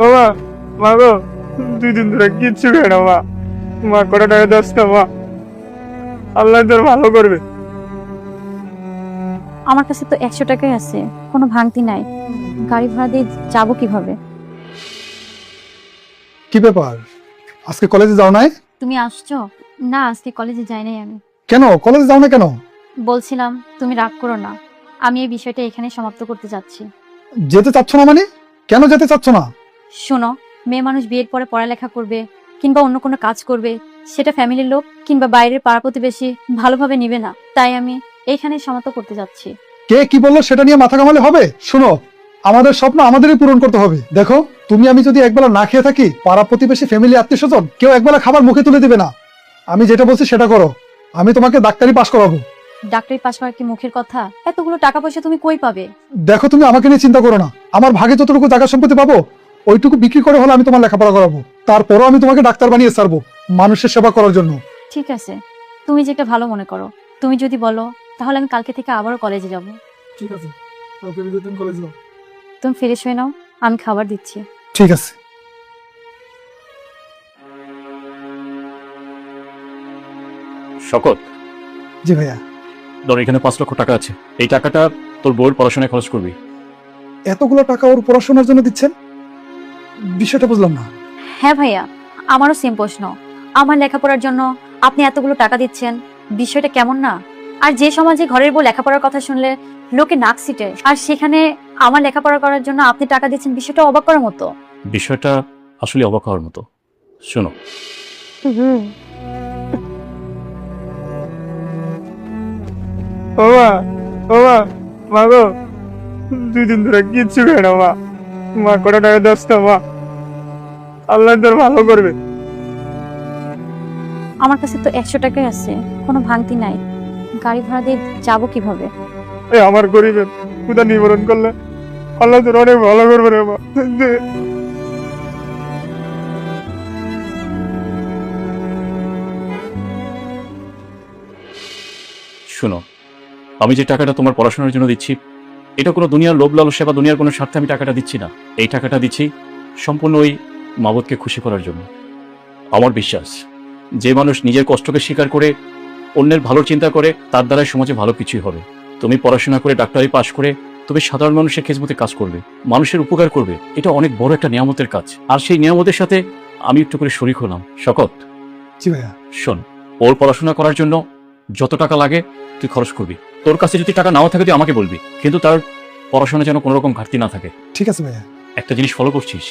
ও মা, মা গো, 2 দিন ধরে কিচ্ছু খাই না মা। মা কটা টাকা দাস না মা, আল্লাহ তোর ভালো করবে। আমার কাছে তো 100 টাকাই আছে, কোনো ভাঙতি নাই। গাড়ি ভাড়া দিয়ে যাবো কিভাবে? কি ব্যাপার, আজকে কলেজে যাও নাই? তুমি আসছো? না, আজকে কলেজে যাই নাই আমি। কেন কলেজে যাও না কেন? বলছিলাম তুমি রাগ করো না, আমি এই বিষয়টা এখানে সমাপ্ত করতে যাচ্ছি। যেতে চাচ্ছ না মানে? কেন যেতে চাচ্ছ না? শোনো, মেয়ে মানুষ বিয়ের পরে পড়ালেখা করবে কিংবা অন্য কোনো কাজ করবে, সেটা ফ্যামিলির লোক কিংবা বাইরের পাড়া প্রতিবেশী ভালোভাবে নিবে না, তাই আমি এইখানে সমাপ্ত করতে যাচ্ছি। কে কি বললো সেটা নিয়ে মাথা ঘামালে হবে? শোনো, আমাদের স্বপ্ন আমাদেরই পূরণ করতে হবে। দেখো, তুমি আমি যদি একবেলা না খেয়ে থাকি, পাড়া প্রতিবেশী ফ্যামিলি আত্মীয় স্বজন কেউ একবেলা খাবার মুখে তুলে দিবে না। আমি যেটা বলছি সেটা করো, আমি তোমাকে ডাক্তারি পাস করাবো। ডাক্তারি পাশ করা কি মুখের কথা? এতগুলো টাকা পয়সা তুমি কই পাবে? দেখো, তুমি আমাকে নিয়ে চিন্তা করো না, আমার ভাগে যতটুকু জায়গা সম্পত্তি পাবো ওইটুকু বিক্রি করে হলে আমি তোমার লেখাপড়া করাবো। তারপরও আমি তোমাকে ডাক্তার বানিয়ে ছাড়বো মানুষের সেবা করার জন্য। ঠিক আছে, তুমি যেটা ভালো মনে করো। তুমি যদি বলো তাহলে আমি কালকে থেকে আবারও কলেজে যাব। ঠিক আছে, কালকে বিকেলে কলেজ যাও। তুমি ফ্রেশ হয়ে নাও, আমি খাবার দিচ্ছি। ঠিক আছে। শকত, জি ভাইয়া। ধর এখানে 5 লক্ষ টাকা আছে। এই টাকাটা তোর বউয়ের পড়াশোনায় খরচ করবি। এতগুলো টাকা ওর পড়াশোনার জন্য দিচ্ছেন? বিষয়টা বুঝলাম না। হ্যাঁ ভাইয়া, আমারও সেম প্রশ্ন। আমার লেখাপড়ার জন্য আপনি এতগুলো টাকা দিচ্ছেন, বিষয়টা কেমন না? আর যে সমাজে ঘরের বউ লেখাপড়ার কথা শুনলে লোকে নাক সিটে, আর সেখানে আমার লেখাপড়া করার জন্য আপনি টাকা দিচ্ছেন, বিষয়টা অবাক করার মতো। বিষয়টা আসলে অবাক হওয়ার মতো। শোনো, ও মা, ও মা, মা গো, 2 দিন ধরে কিচ্ছু খাই না মা। মা কটা টাকা দাস না মা, আল্লাহ তোর ভালো করবে। আমার কাছে তো 100 টাকাই আছে, কোনো ভাঙতি নাই। গাড়ি ভাড়া দিয়ে যাবো কিভাবে? এই আমার গরিবের ক্ষুধা নিবারণ করলে আল্লাহ তোর অনেক ভালো করবে রে মা। শোনো, আমি যে টাকাটা তোমার পড়াশোনার জন্য দিচ্ছি, এটা কোনো দুনিয়ার লোভ লালসা বা দুনিয়ার কোনো স্বার্থে আমি টাকাটা দিচ্ছি না। এই টাকাটা দিচ্ছি সম্পূর্ণ ওই মাবুদকে খুশি করার জন্য। আমার বিশ্বাস, যে মানুষ নিজের কষ্টকে স্বীকার করে অন্যের ভালো চিন্তা করে, তার দ্বারাই সমাজে ভালো কিছুই হবে। তুমি পড়াশোনা করে ডাক্তারি পাশ করে তুমি সাধারণ মানুষের খেজমতে কাজ করবে, মানুষের উপকার করবে। এটা অনেক বড় একটা নিয়ামতের কাজ, আর সেই নিয়ামতের সাথে আমি একটু করে শরিক হলাম। শকত, জি ভাইয়া। শোন, ওর পড়াশোনা করার জন্য যত টাকা লাগে তুই খরচ করবি। তোর কাছে যদি টাকা নাও থাকে তুই আমাকে বলবি, কিন্তু তার পড়াশোনা যেন কোনো রকম ঘাটতি না থাকে। ঠিক আছে ভাইয়া। একটা জিনিস ফলো করছিস,